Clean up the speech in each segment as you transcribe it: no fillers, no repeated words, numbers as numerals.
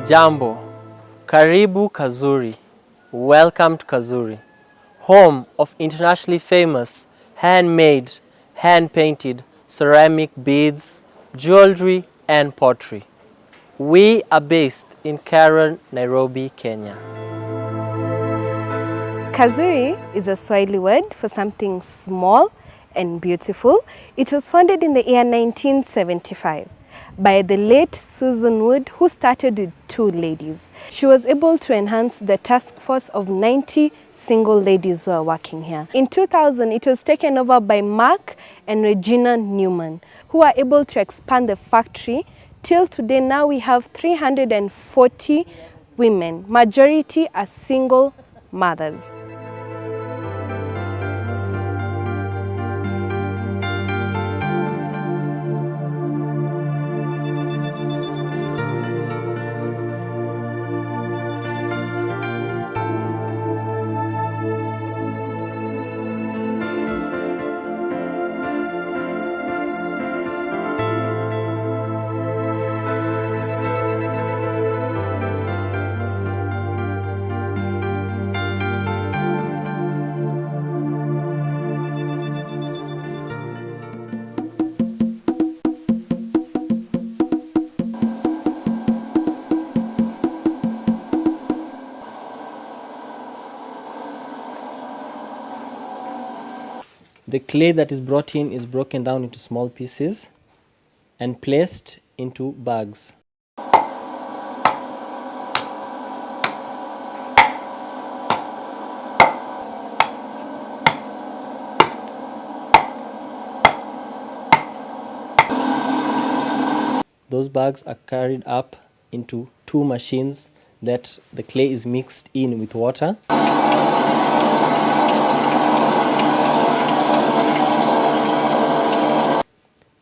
Jambo, karibu Kazuri. Welcome to Kazuri, home of internationally famous handmade, hand-painted ceramic beads, jewelry and pottery. We are based in Karen, Nairobi, Kenya. Kazuri is a Swahili word for something small and beautiful. It was founded in the year 1975 by the late Susan Wood, who started with 2 ladies. She was able to enhance the task force of 90 single ladies who are working here. In 2000, it was taken over by Mark and Regina Newman, who are able to expand the factory. Till today, now we have 340 women. Majority are single mothers. The clay that is brought in is broken down into small pieces and placed into bags. Those bags are carried up into 2 machines that the clay is mixed in with water.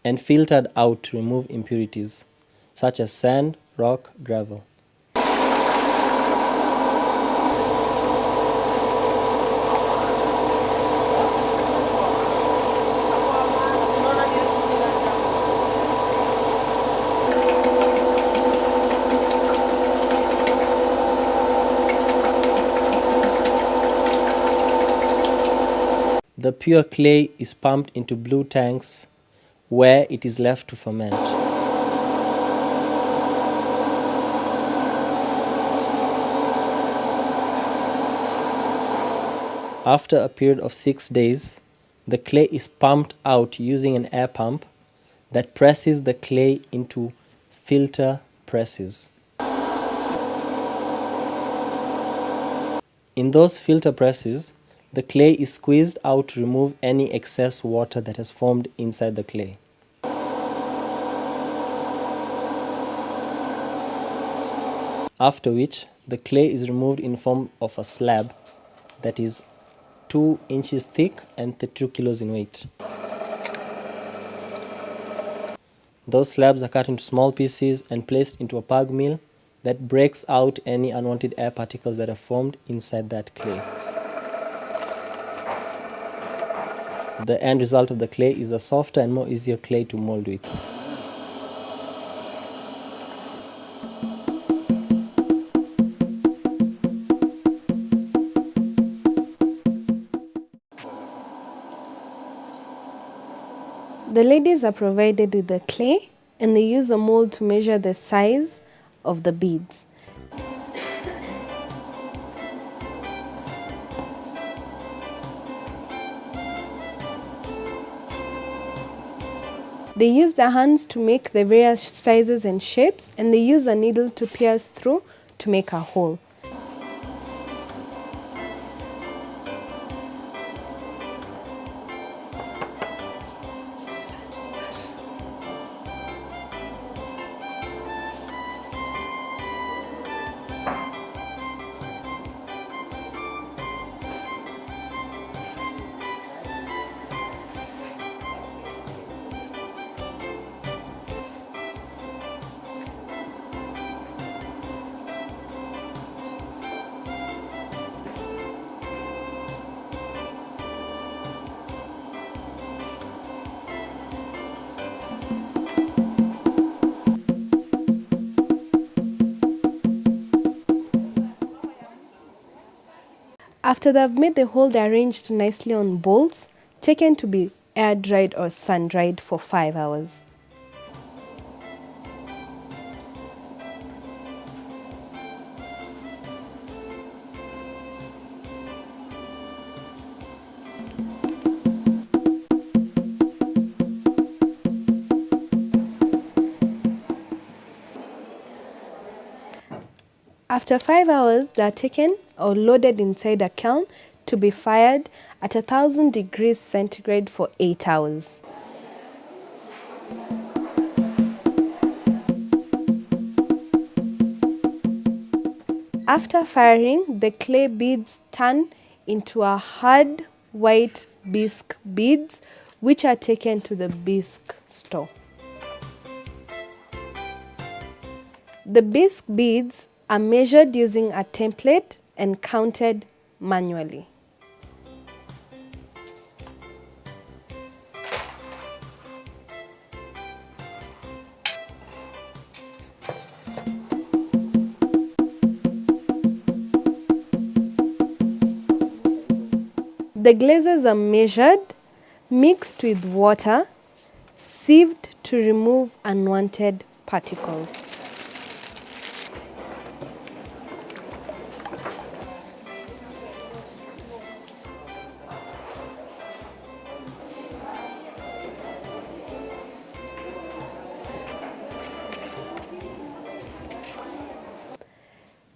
And filtered out to remove impurities such as sand, rock, gravel. The pure clay is pumped into blue tanks where it is left to ferment. After a period of 6 days, the clay is pumped out using an air pump that presses the clay into filter presses. In those filter presses, the clay is squeezed out to remove any excess water that has formed inside the clay. After which, the clay is removed in form of a slab that is 2 inches thick and 32 kilos in weight. Those slabs are cut into small pieces and placed into a pug mill that breaks out any unwanted air particles that are formed inside that clay. The end result of the clay is a softer and more easier clay to mold with. The ladies are provided with the clay and they use a mold to measure the size of the beads. They use their hands to make the various sizes and shapes, and they use a needle to pierce through to make a hole. After they've made the hole, they're arranged nicely on bolts, taken to be air dried or sun dried for 5 hours. After 5 hours, they are taken or loaded inside a kiln to be fired at 1000 degrees centigrade for 8 hours. After firing, the clay beads turn into a hard white bisque beads, which are taken to the bisque store. The bisque beads are measured using a template and counted manually. The glazes are measured, mixed with water, sieved to remove unwanted particles.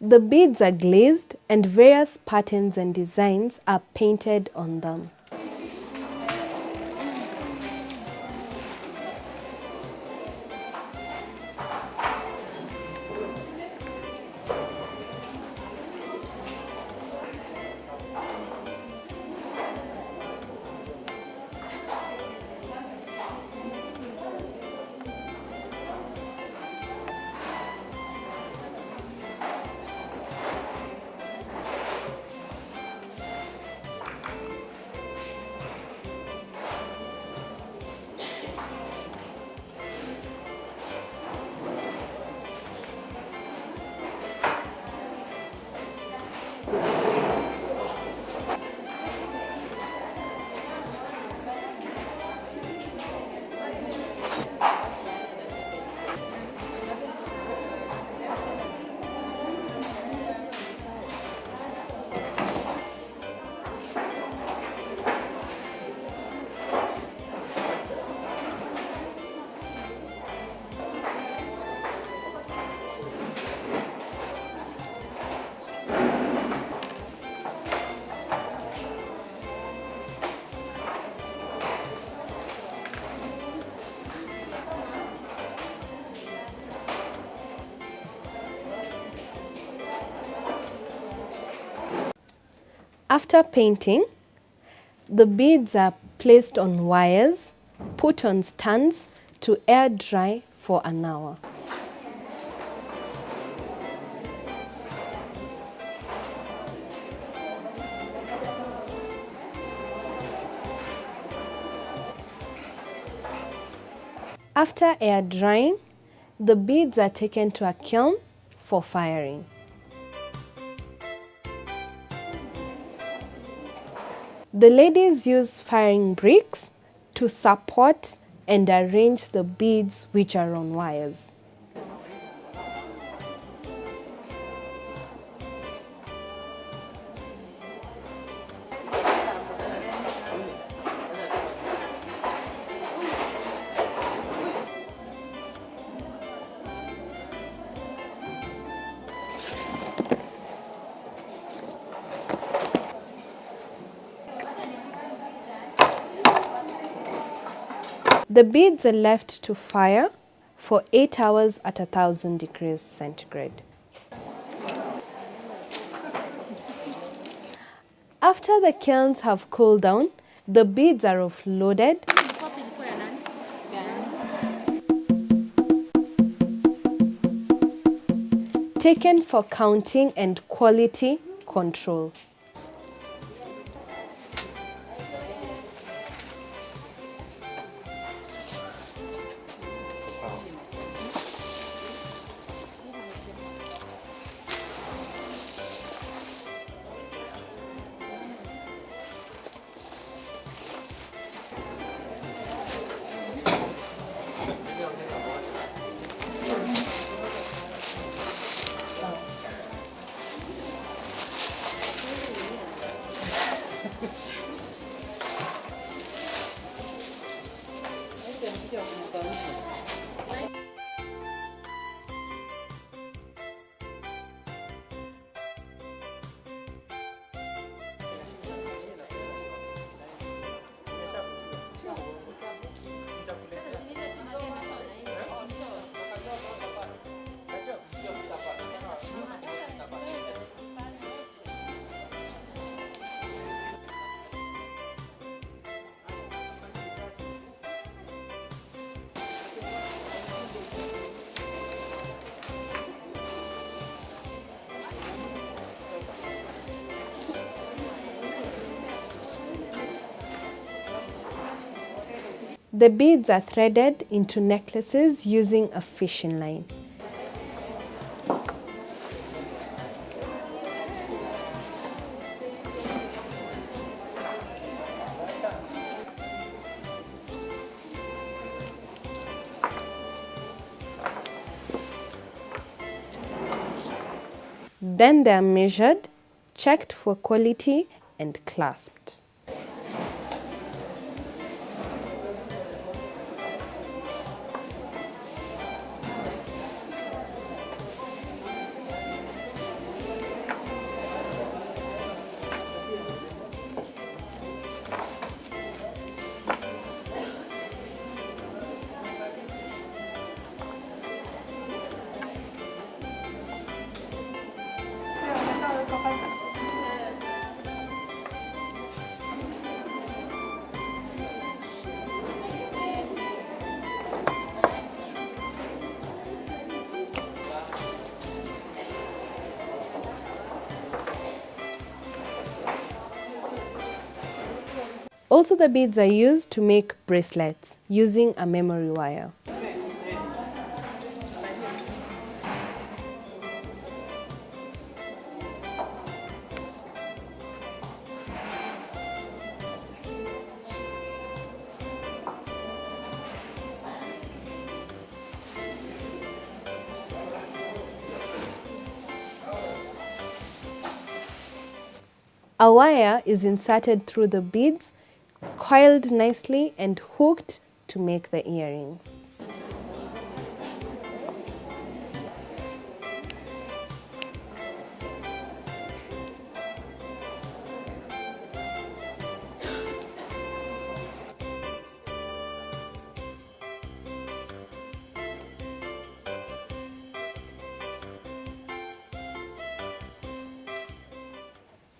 The beads are glazed and various patterns and designs are painted on them. After painting, the beads are placed on wires, put on stands to air dry for an hour. After air drying, the beads are taken to a kiln for firing. The ladies use firing bricks to support and arrange the beads which are on wires. The beads are left to fire for 8 hours at 1000 degrees centigrade. After the kilns have cooled down, the beads are offloaded taken for counting and quality control. The beads are threaded into necklaces using a fishing line. Then they are measured, checked for quality, and clasped. Also, the beads are used to make bracelets using a memory wire. A wire is inserted through the beads, coiled nicely and hooked to make the earrings.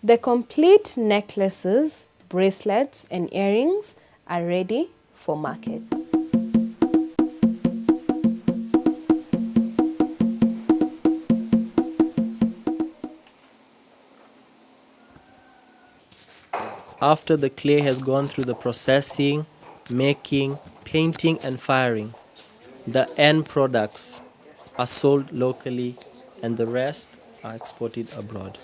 The complete necklaces, bracelets, and earrings are ready for market. After the clay has gone through the processing, making, painting, and firing, the end products are sold locally and the rest are exported abroad.